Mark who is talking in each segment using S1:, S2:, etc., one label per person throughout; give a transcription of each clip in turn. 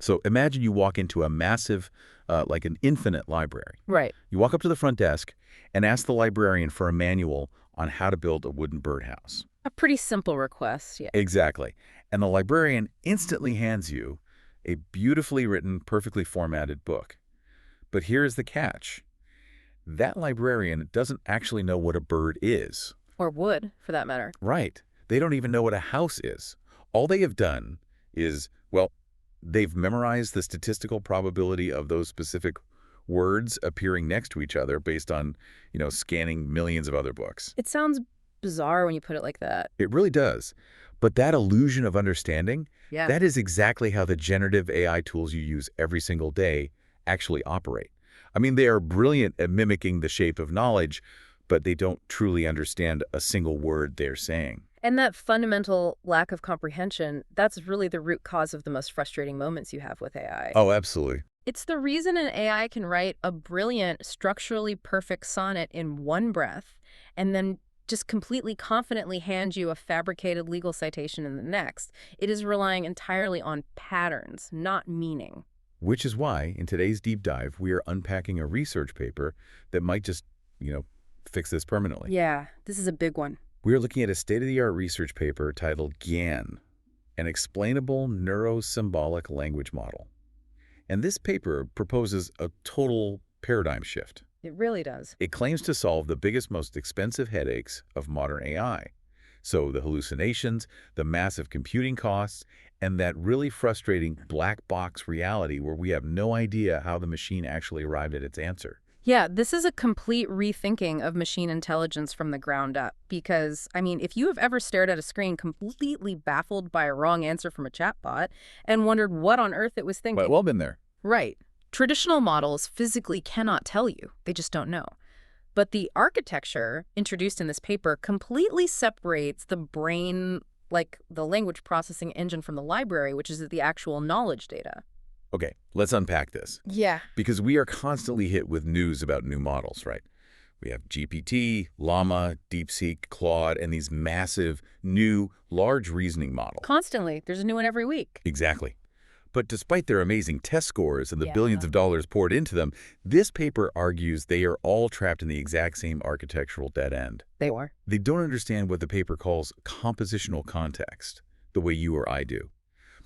S1: So imagine you walk into a massive, like an infinite library.
S2: Right.
S1: You walk up to the front desk and ask the librarian for a manual on how to build a wooden birdhouse.
S2: A pretty simple request, yeah.
S1: Exactly. And the librarian instantly hands you a beautifully written, perfectly formatted book. But here's the catch. That librarian doesn't actually know what a bird is.
S2: Or would, for that matter.
S1: Right. They don't even know what a house is. All they have done is, well, they've memorized the statistical probability of those specific words appearing next to each other based on, scanning millions of other books.
S2: It sounds bizarre when you put it like that.
S1: It really does. But that illusion of understanding,
S2: Yeah.
S1: that is exactly how the generative AI tools you use every single day actually operate. I mean, they are brilliant at mimicking the shape of knowledge, but they don't truly understand a single word they're saying.
S2: And that fundamental lack of comprehension, that's really the root cause of the most frustrating moments you have with AI.
S1: Oh, absolutely.
S2: It's the reason an AI can write a brilliant, structurally perfect sonnet in one breath and then just completely confidently hand you a fabricated legal citation in the next. It is relying entirely on patterns, not meaning.
S1: Which is why, in today's deep dive, we are unpacking a research paper that might just, fix this permanently.
S2: Yeah, this is a big one.
S1: We are looking at a state-of-the-art research paper titled Gyan, an explainable neuro-symbolic language model. And this paper proposes a total paradigm shift.
S2: It really does.
S1: It claims to solve the biggest, most expensive headaches of modern AI. So the hallucinations, the massive computing costs, and that really frustrating black box reality where we have no idea how the machine actually arrived at its answer.
S2: Yeah, this is a complete rethinking of machine intelligence from the ground up. Because, if you have ever stared at a screen completely baffled by a wrong answer from a chatbot and wondered what on earth it was thinking.
S1: Well, been there.
S2: Right. Traditional models physically cannot tell you. They just don't know. But the architecture introduced in this paper completely separates the brain, like the language processing engine, from the library, which is the actual knowledge data.
S1: Okay, let's unpack this.
S2: Yeah.
S1: Because we are constantly hit with news about new models, right? We have GPT, Llama, DeepSeek, Claude, and these massive, new, large reasoning models.
S2: Constantly. There's a new one every week.
S1: Exactly. But despite their amazing test scores and the
S2: Yeah.
S1: billions of dollars poured into them, this paper argues they are all trapped in the exact same architectural dead end.
S2: They were.
S1: They don't understand what the paper calls compositional context, the way you or I do.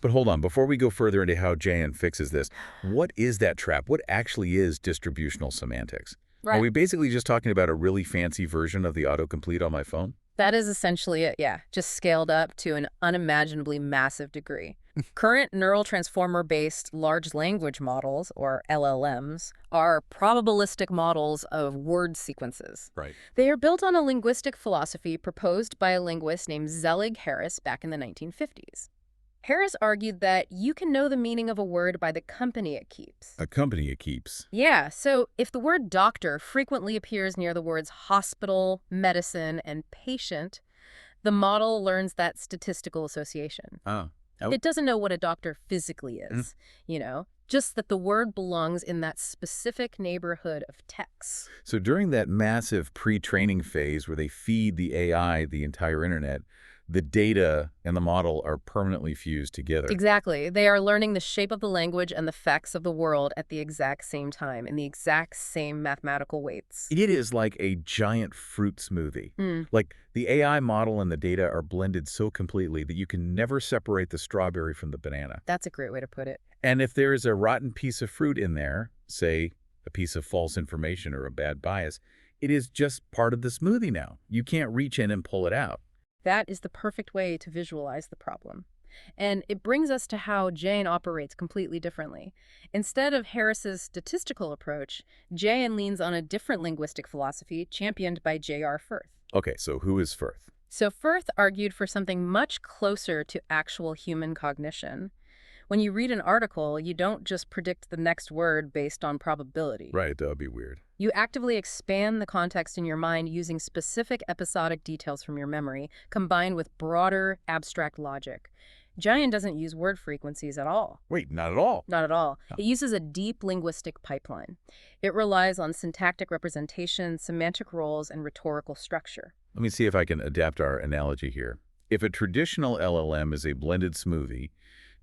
S1: But hold on, before we go further into how Gyan fixes this, what is that trap? What actually is distributional semantics?
S2: Right.
S1: Are we basically just talking about a really fancy version of the autocomplete on my phone?
S2: That is essentially it, yeah. Just scaled up to an unimaginably massive degree. Current neural transformer-based large language models, or LLMs, are probabilistic models of word sequences.
S1: Right.
S2: They are built on a linguistic philosophy proposed by a linguist named Zelig Harris back in the 1950s. Harris argued that you can know the meaning of a word by the company it keeps.
S1: A company it keeps.
S2: Yeah, so if the word doctor frequently appears near the words hospital, medicine, and patient, the model learns that statistical association.
S1: Oh.
S2: It doesn't know what a doctor physically is, just that the word belongs in that specific neighborhood of text.
S1: So during that massive pre-training phase where they feed the AI the entire internet, the data and the model are permanently fused together.
S2: Exactly. They are learning the shape of the language and the facts of the world at the exact same time, in the exact same mathematical weights.
S1: It is like a giant fruit smoothie. Like the AI model and the data are blended so completely that you can never separate the strawberry from the banana.
S2: That's a great way to put it.
S1: And if there is a rotten piece of fruit in there, say a piece of false information or a bad bias, it is just part of the smoothie now. You can't reach in and pull it out.
S2: That is the perfect way to visualize the problem. And it brings us to how Gyan operates completely differently. Instead of Harris's statistical approach, Gyan leans on a different linguistic philosophy championed by J.R. Firth.
S1: Okay, so who is Firth?
S2: So Firth argued for something much closer to actual human cognition. When you read an article, you don't just predict the next word based on probability.
S1: Right, that would be weird.
S2: You actively expand the context in your mind using specific episodic details from your memory, combined with broader, abstract logic. Gyan doesn't use word frequencies at all.
S1: Wait, not at all?
S2: Not at all.
S1: No.
S2: It uses a deep linguistic pipeline. It relies on syntactic representation, semantic roles, and rhetorical structure.
S1: Let me see if I can adapt our analogy here. If a traditional LLM is a blended smoothie,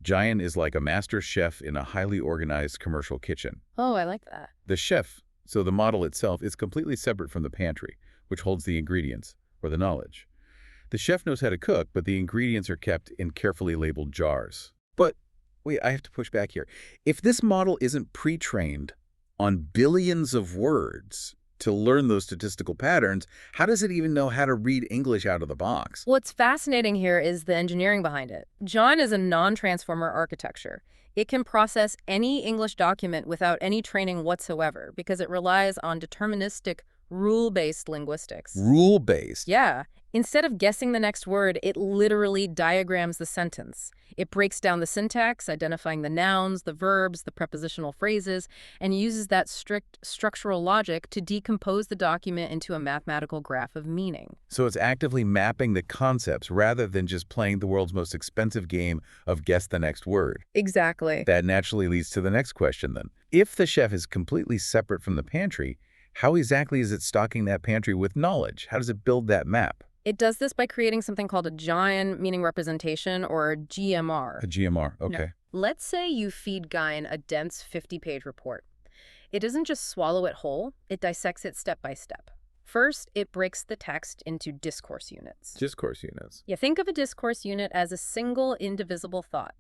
S1: Gyan is like a master chef in a highly organized commercial kitchen.
S2: Oh, I like that.
S1: The chef, so the model itself, is completely separate from the pantry, which holds the ingredients, or the knowledge. The chef knows how to cook, but the ingredients are kept in carefully labeled jars. But wait, I have to push back here. If this model isn't pre-trained on billions of words to learn those statistical patterns, how does it even know how to read English out of the box?
S2: What's fascinating here is the engineering behind it. Gyan is a non-transformer architecture. It can process any English document without any training whatsoever because it relies on deterministic, rule-based linguistics.
S1: Rule-based?
S2: Yeah. Instead of guessing the next word, it literally diagrams the sentence. It breaks down the syntax, identifying the nouns, the verbs, the prepositional phrases, and uses that strict structural logic to decompose the document into a mathematical graph of meaning.
S1: So it's actively mapping the concepts rather than just playing the world's most expensive game of guess the next word.
S2: Exactly.
S1: That naturally leads to the next question then. If the chef is completely separate from the pantry, how exactly is it stocking that pantry with knowledge? How does it build that map?
S2: It does this by creating something called a Gyan meaning representation, or GMR.
S1: A GMR, okay.
S2: No. Let's say you feed Gyan a dense 50-page report. It doesn't just swallow it whole, it dissects it step by step. First, it breaks the text into discourse units.
S1: Discourse units.
S2: You think of a discourse unit as a single, indivisible thought.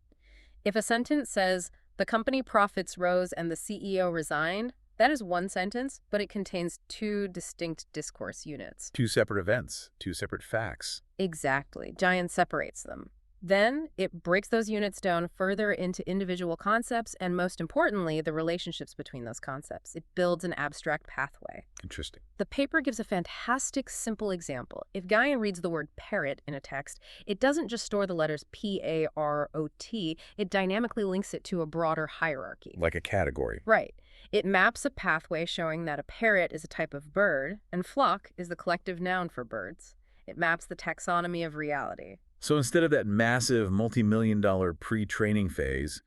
S2: If a sentence says, "The company profits rose and the CEO resigned," that is one sentence, but it contains two distinct discourse units.
S1: Two separate events, two separate facts.
S2: Exactly. Gyan separates them. Then it breaks those units down further into individual concepts and, most importantly, the relationships between those concepts. It builds an abstract pathway.
S1: Interesting.
S2: The paper gives a fantastic, simple example. If Gyan reads the word parrot in a text, it doesn't just store the letters P-A-R-O-T, it dynamically links it to a broader hierarchy.
S1: Like a category.
S2: Right. It maps a pathway showing that a parrot is a type of bird, and flock is the collective noun for birds. It maps the taxonomy of reality.
S1: So instead of that massive multi-million-dollar pre-training phase,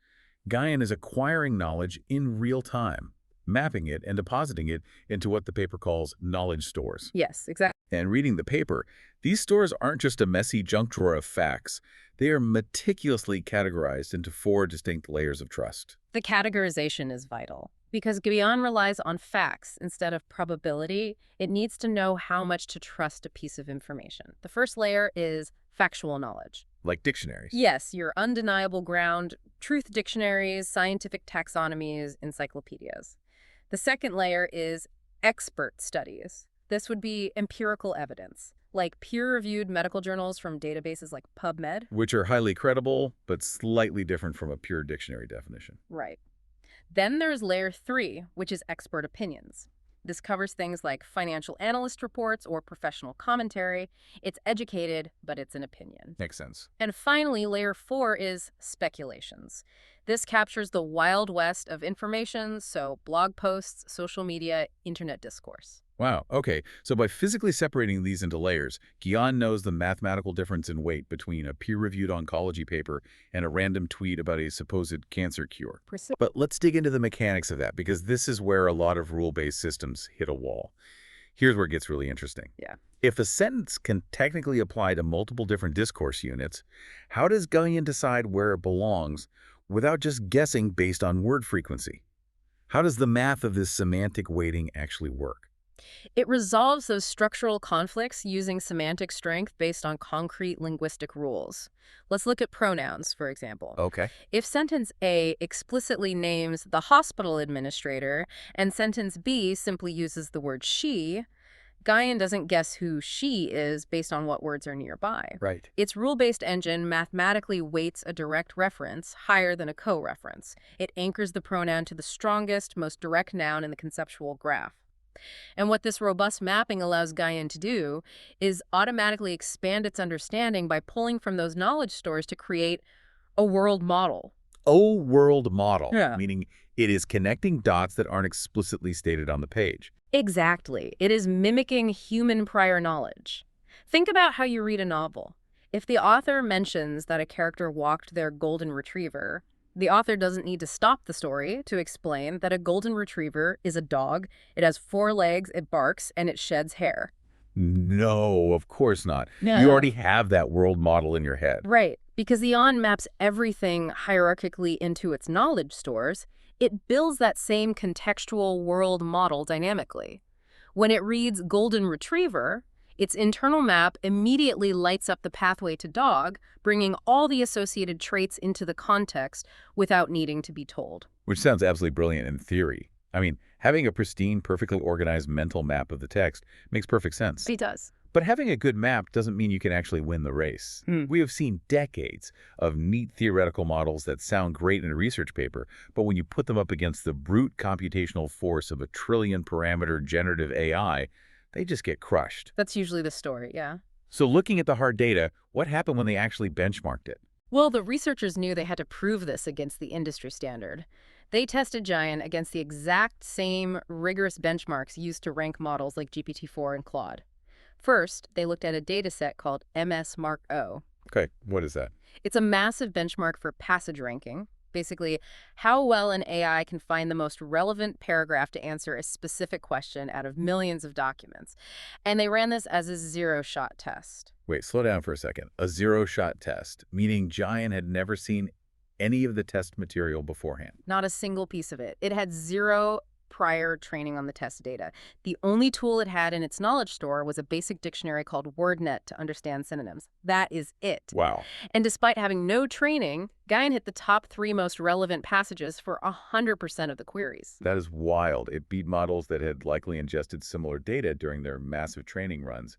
S1: Gyan is acquiring knowledge in real time, mapping it and depositing it into what the paper calls knowledge stores.
S2: Yes, exactly.
S1: And reading the paper, these stores aren't just a messy junk drawer of facts. They are meticulously categorized into 4 distinct layers of trust.
S2: The categorization is vital. Because Gyan relies on facts instead of probability, it needs to know how much to trust a piece of information. The first layer is factual knowledge.
S1: Like dictionaries.
S2: Yes, your undeniable ground, truth dictionaries, scientific taxonomies, encyclopedias. The second layer is expert studies. This would be empirical evidence, like peer-reviewed medical journals from databases like PubMed.
S1: Which are highly credible, but slightly different from a pure dictionary definition.
S2: Right. Then there's layer 3, which is expert opinions. This covers things like financial analyst reports or professional commentary. It's educated, but it's an opinion.
S1: Makes sense.
S2: And finally, layer 4 is speculations. This captures the wild west of information, so blog posts, social media, internet discourse.
S1: Wow, okay. So by physically separating these into layers, Gyan knows the mathematical difference in weight between a peer-reviewed oncology paper and a random tweet about a supposed cancer cure. But let's dig into the mechanics of that, because this is where a lot of rule-based systems hit a wall. Here's where it gets really interesting.
S2: Yeah.
S1: If a sentence can technically apply to multiple different discourse units, how does Gyan decide where it belongs without just guessing based on word frequency? How does the math of this semantic weighting actually work?
S2: It resolves those structural conflicts using semantic strength based on concrete linguistic rules. Let's look at pronouns, for example.
S1: Okay.
S2: If sentence A explicitly names the hospital administrator and sentence B simply uses the word she, Gyan doesn't guess who she is based on what words are nearby.
S1: Right.
S2: Its rule-based engine mathematically weights a direct reference higher than a co-reference. It anchors the pronoun to the strongest, most direct noun in the conceptual graph. And what this robust mapping allows Gyan to do is automatically expand its understanding by pulling from those knowledge stores to create a world model.
S1: A world model,
S2: Yeah.
S1: meaning it is connecting dots that aren't explicitly stated on the page.
S2: Exactly. It is mimicking human prior knowledge. Think about how you read a novel. If the author mentions that a character walked their golden retriever, the author doesn't need to stop the story to explain that a golden retriever is a dog, it has 4 legs, it barks, and it sheds hair.
S1: No, of course not.
S2: No.
S1: You already have that world model in your head.
S2: Right. Because Gyan maps everything hierarchically into its knowledge stores, it builds that same contextual world model dynamically. When it reads golden retriever, its internal map immediately lights up the pathway to dog, bringing all the associated traits into the context without needing to be told.
S1: Which sounds absolutely brilliant in theory. I mean, having a pristine, perfectly organized mental map of the text makes perfect sense.
S2: It does.
S1: But having a good map doesn't mean you can actually win the race. We have seen decades of neat theoretical models that sound great in a research paper, but when you put them up against the brute computational force of a trillion-parameter generative AI, they just get crushed.
S2: That's usually the story, yeah.
S1: So looking at the hard data, what happened when they actually benchmarked it?
S2: Well, the researchers knew they had to prove this against the industry standard. They tested Gyan against the exact same rigorous benchmarks used to rank models like GPT-4 and Claude. First, they looked at a dataset called MS-MARK-O.
S1: Okay, what is that?
S2: It's a massive benchmark for passage ranking, basically how well an AI can find the most relevant paragraph to answer a specific question out of millions of documents. And they ran this as a zero-shot test.
S1: Wait, slow down for a second. A zero-shot test, meaning Gyan had never seen any of the test material beforehand.
S2: Not a single piece of it. It had zero prior training on the test data. The only tool it had in its knowledge store was a basic dictionary called WordNet to understand synonyms. That is it.
S1: Wow.
S2: And despite having no training, Gyan hit the top 3 most relevant passages for 100% of the queries.
S1: That is wild. It beat models that had likely ingested similar data during their massive training runs.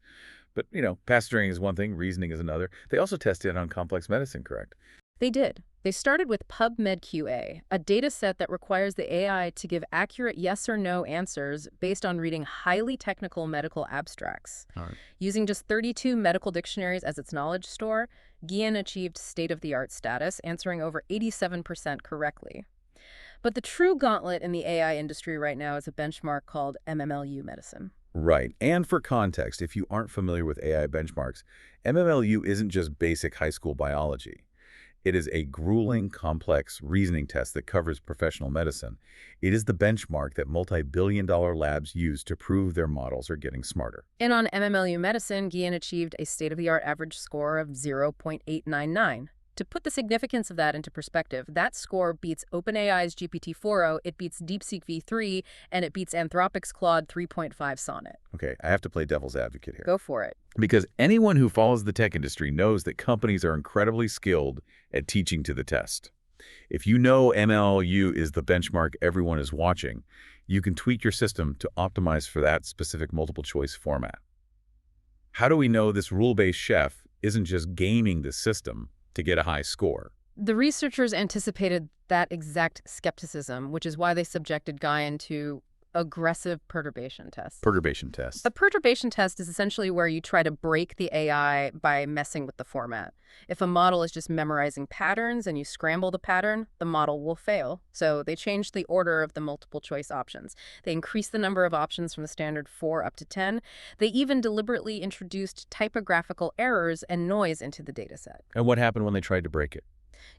S1: But, passage ranking is one thing, reasoning is another. They also tested it on complex medicine, correct?
S2: They did. They started with PubMed QA, a data set that requires the AI to give accurate yes or no answers based on reading highly technical medical abstracts.
S1: All right.
S2: Using just 32 medical dictionaries as its knowledge store, Gyan achieved state-of-the-art status, answering over 87% correctly. But the true gauntlet in the AI industry right now is a benchmark called MMLU medicine.
S1: Right. And for context, if you aren't familiar with AI benchmarks, MMLU isn't just basic high school biology. It is a grueling, complex reasoning test that covers professional medicine. It is the benchmark that multi-billion-dollar labs use to prove their models are getting smarter.
S2: And on MMLU medicine, Gyan achieved a state-of-the-art average score of 0.899. To put the significance of that into perspective, that score beats OpenAI's GPT-4o, it beats DeepSeek v3, and it beats Anthropic's Claude 3.5 Sonnet.
S1: Okay, I have to play devil's advocate here.
S2: Go for it.
S1: Because anyone who follows the tech industry knows that companies are incredibly skilled at teaching to the test. If you know MLU is the benchmark everyone is watching, you can tweak your system to optimize for that specific multiple choice format. How do we know this rule-based chef isn't just gaming the system to get a high score?
S2: The researchers anticipated that exact skepticism, which is why they subjected Gyan to aggressive perturbation tests.
S1: Perturbation test.
S2: A perturbation test is essentially where you try to break the AI by messing with the format. If a model is just memorizing patterns and you scramble the pattern, the model will fail. So they changed the order of the multiple choice options. They increased the number of options from the standard 4 up to 10. They even deliberately introduced typographical errors and noise into the dataset.
S1: And what happened when they tried to break it?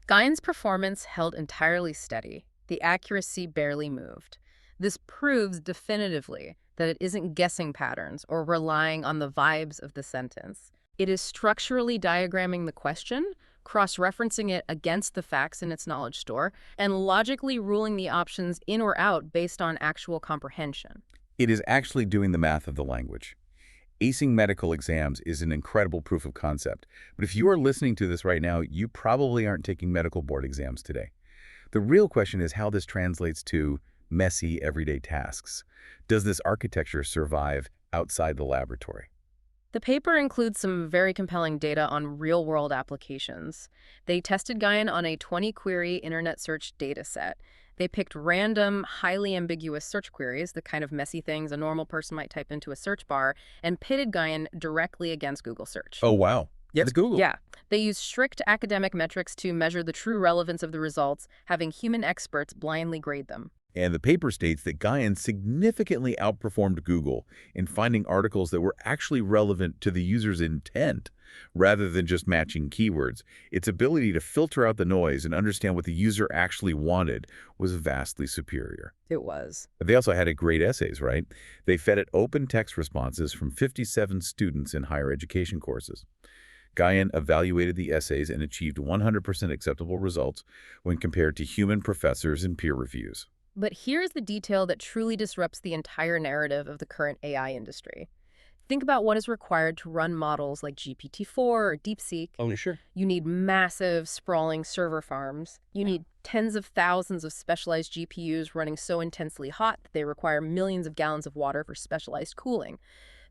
S2: Gyan's performance held entirely steady. The accuracy barely moved. This proves definitively that it isn't guessing patterns or relying on the vibes of the sentence. It is structurally diagramming the question, cross-referencing it against the facts in its knowledge store, and logically ruling the options in or out based on actual comprehension.
S1: It is actually doing the math of the language. Acing medical exams is an incredible proof of concept, but if you are listening to this right now, you probably aren't taking medical board exams today. The real question is how this translates to messy, everyday tasks. Does this architecture survive outside the laboratory?
S2: The paper includes some very compelling data on real-world applications. They tested Gyan on a 20-query internet search data set. They picked random, highly ambiguous search queries, the kind of messy things a normal person might type into a search bar, and pitted Gyan directly against Google search.
S1: Oh, wow. Yeah, it's Google.
S2: Yeah. They used strict academic metrics to measure the true relevance of the results, having human experts blindly grade them.
S1: And the paper states that Gyan significantly outperformed Google in finding articles that were actually relevant to the user's intent, rather than just matching keywords. Its ability to filter out the noise and understand what the user actually wanted was vastly superior.
S2: It was.
S1: They also had great essays, right? They fed it open text responses from 57 students in higher education courses. Gyan evaluated the essays and achieved 100% acceptable results when compared to human professors in peer reviews.
S2: But here's the detail that truly disrupts the entire narrative of the current AI industry. Think about what is required to run models like GPT-4 or DeepSeek.
S3: Oh, sure.
S2: You need massive, sprawling server farms. You need tens of thousands of specialized GPUs running so intensely hot that they require millions of gallons of water for specialized cooling.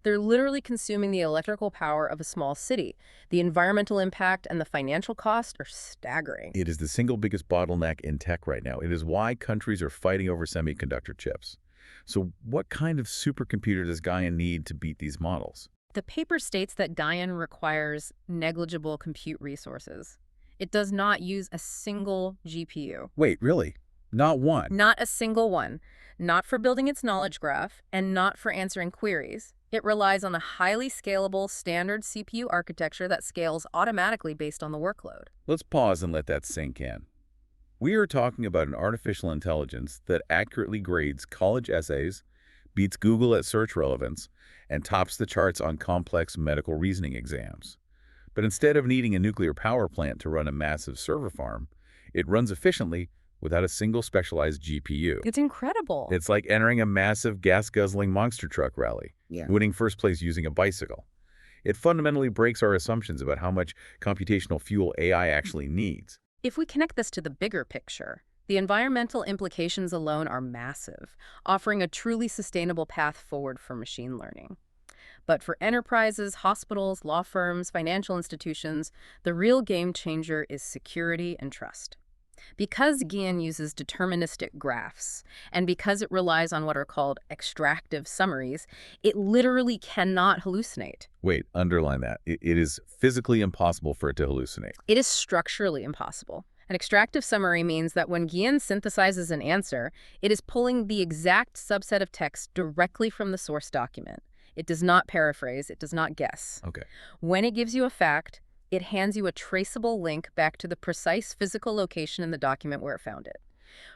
S2: They're literally consuming the electrical power of a small city. The environmental impact and the financial cost are staggering.
S1: It is the single biggest bottleneck in tech right now. It is why countries are fighting over semiconductor chips. So what kind of supercomputer does Gyan need to beat these models?
S2: The paper states that Gyan requires negligible compute resources. It does not use a single GPU.
S1: Wait, really? Not one?
S2: Not a single one. Not for building its knowledge graph, and not for answering queries. It relies on a highly scalable standard CPU architecture that scales automatically based on the workload.
S1: Let's pause and let that sink in. We are talking about an artificial intelligence that accurately grades college essays, beats Google at search relevance, and tops the charts on complex medical reasoning exams. But instead of needing a nuclear power plant to run a massive server farm, it runs efficiently without a single specialized GPU.
S2: It's incredible.
S1: It's like entering a massive gas-guzzling monster truck rally, winning first place using a bicycle. It fundamentally breaks our assumptions about how much computational fuel AI actually needs.
S2: If we connect this to the bigger picture, the environmental implications alone are massive, offering a truly sustainable path forward for machine learning. But for enterprises, hospitals, law firms, financial institutions, the real game changer is security and trust. Because Gyan uses deterministic graphs, and because it relies on what are called extractive summaries, it literally cannot hallucinate.
S1: Wait, underline that. It is physically impossible for it to hallucinate.
S2: It is structurally impossible. An extractive summary means that when Gyan synthesizes an answer, it is pulling the exact subset of text directly from the source document. It does not paraphrase, it does not guess.
S1: Okay.
S2: When it gives you a fact, it hands you a traceable link back to the precise physical location in the document where it found it.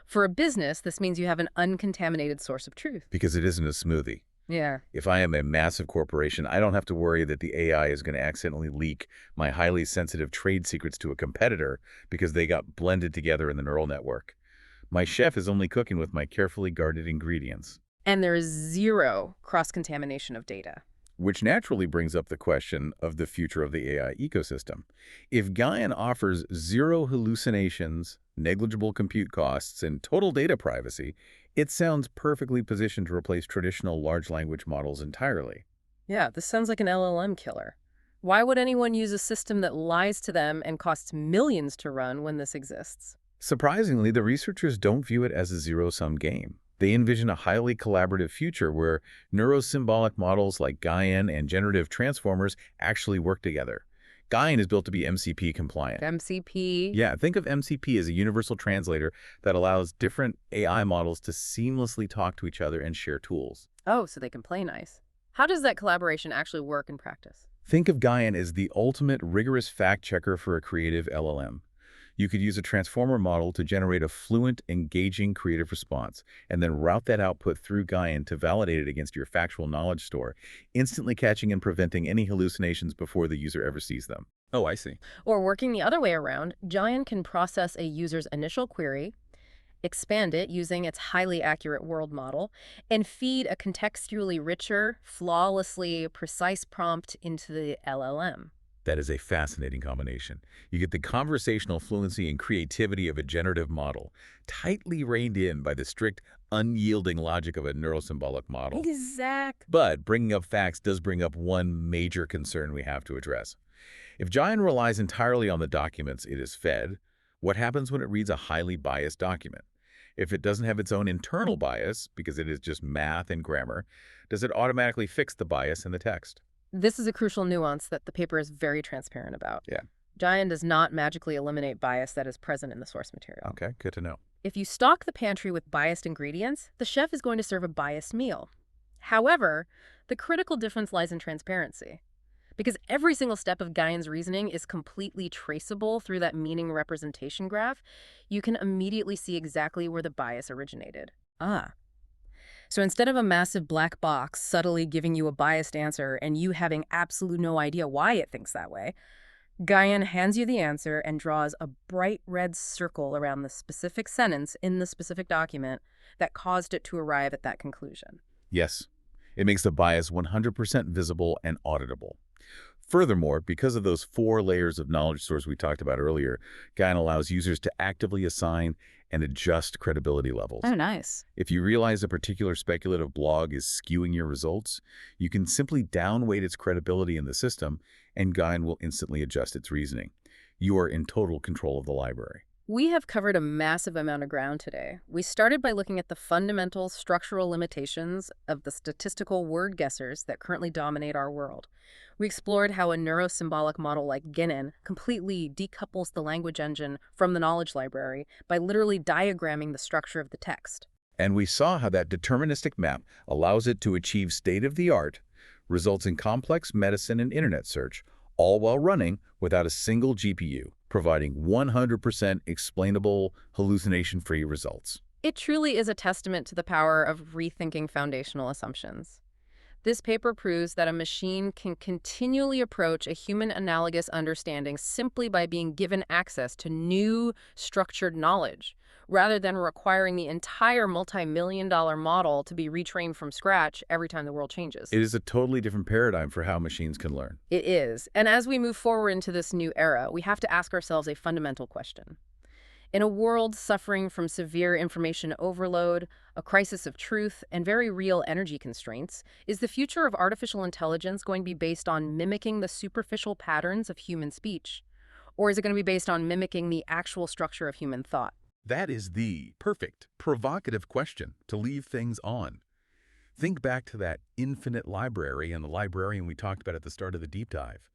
S2: For a business, this means you have an uncontaminated source of truth.
S1: Because it isn't a smoothie.
S2: Yeah.
S1: If I am a massive corporation, I don't have to worry that the AI is going to accidentally leak my highly sensitive trade secrets to a competitor because they got blended together in the neural network. My chef is only cooking with my carefully guarded ingredients.
S2: And there is zero cross-contamination of data.
S1: Which naturally brings up the question of the future of the AI ecosystem. If Gyan offers zero hallucinations, negligible compute costs, and total data privacy, it sounds perfectly positioned to replace traditional large language models entirely.
S2: Yeah, this sounds like an LLM killer. Why would anyone use a system that lies to them and costs millions to run when this exists?
S1: Surprisingly, the researchers don't view it as a zero-sum game. They envision a highly collaborative future where neuro-symbolic models like Gyan and generative transformers actually work together. Gyan is built to be MCP compliant.
S2: MCP?
S1: Yeah, think of MCP as a universal translator that allows different AI models to seamlessly talk to each other and share tools.
S2: Oh, so they can play nice. How does that collaboration actually work in practice?
S1: Think of Gyan as the ultimate rigorous fact-checker for a creative LLM. You could use a transformer model to generate a fluent, engaging, creative response, and then route that output through Gyan to validate it against your factual knowledge store, instantly catching and preventing any hallucinations before the user ever sees them. Oh, I see.
S2: Or working the other way around, Gyan can process a user's initial query, expand it using its highly accurate world model, and feed a contextually richer, flawlessly precise prompt into the LLM.
S1: That is a fascinating combination. You get the conversational fluency and creativity of a generative model, tightly reined in by the strict, unyielding logic of a neuro-symbolic model.
S2: Exactly.
S1: But bringing up facts does bring up one major concern we have to address. If Gyan relies entirely on the documents it is fed, what happens when it reads a highly biased document? If it doesn't have its own internal bias, because it is just math and grammar, does it automatically fix the bias in the text?
S2: This is a crucial nuance that the paper is very transparent about.
S1: Yeah.
S2: Gyan does not magically eliminate bias that is present in the source material.
S1: Okay, good to know.
S2: If you stock the pantry with biased ingredients, the chef is going to serve a biased meal. However, the critical difference lies in transparency. Because every single step of Gyan's reasoning is completely traceable through that meaning representation graph, you can immediately see exactly where the bias originated. So instead of a massive black box subtly giving you a biased answer and you having absolutely no idea why it thinks that way, Gyan hands you the answer and draws a bright red circle around the specific sentence in the specific document that caused it to arrive at that conclusion.
S1: Yes, it makes the bias 100% visible and auditable. Furthermore, because of those 4 layers of knowledge source we talked about earlier, Gyan allows users to actively assign and adjust credibility levels.
S2: Oh, nice.
S1: If you realize a particular speculative blog is skewing your results, you can simply downweight its credibility in the system, and Gyan will instantly adjust its reasoning. You are in total control of the library.
S2: We have covered a massive amount of ground today. We started by looking at the fundamental structural limitations of the statistical word guessers that currently dominate our world. We explored how a neuro-symbolic model like Gyan completely decouples the language engine from the knowledge library by literally diagramming the structure of the text.
S1: And we saw how that deterministic map allows it to achieve state-of-the-art results in complex medicine and internet search, all while running without a single GPU, providing 100% explainable, hallucination-free results.
S2: It truly is a testament to the power of rethinking foundational assumptions. This paper proves that a machine can continually approach a human analogous understanding simply by being given access to new, structured knowledge, rather than requiring the entire multi-million-dollar model to be retrained from scratch every time the world changes.
S1: It is a totally different paradigm for how machines can learn.
S2: It is. And as we move forward into this new era, we have to ask ourselves a fundamental question. In a world suffering from severe information overload, a crisis of truth, and very real energy constraints, is the future of artificial intelligence going to be based on mimicking the superficial patterns of human speech? Or is it going to be based on mimicking the actual structure of human thought?
S1: That is the perfect, provocative question to leave things on. Think back to that infinite library and the librarian we talked about at the start of the deep dive.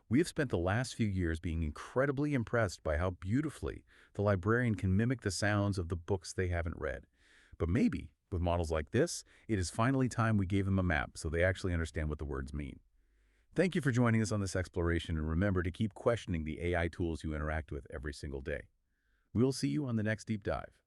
S1: We have spent the last few years being incredibly impressed by how beautifully the librarian can mimic the sounds of the books they haven't read. But maybe, with models like this, it is finally time we gave them a map so they actually understand what the words mean. Thank you for joining us on this exploration, and remember to keep questioning the AI tools you interact with every single day. We will see you on the next deep dive.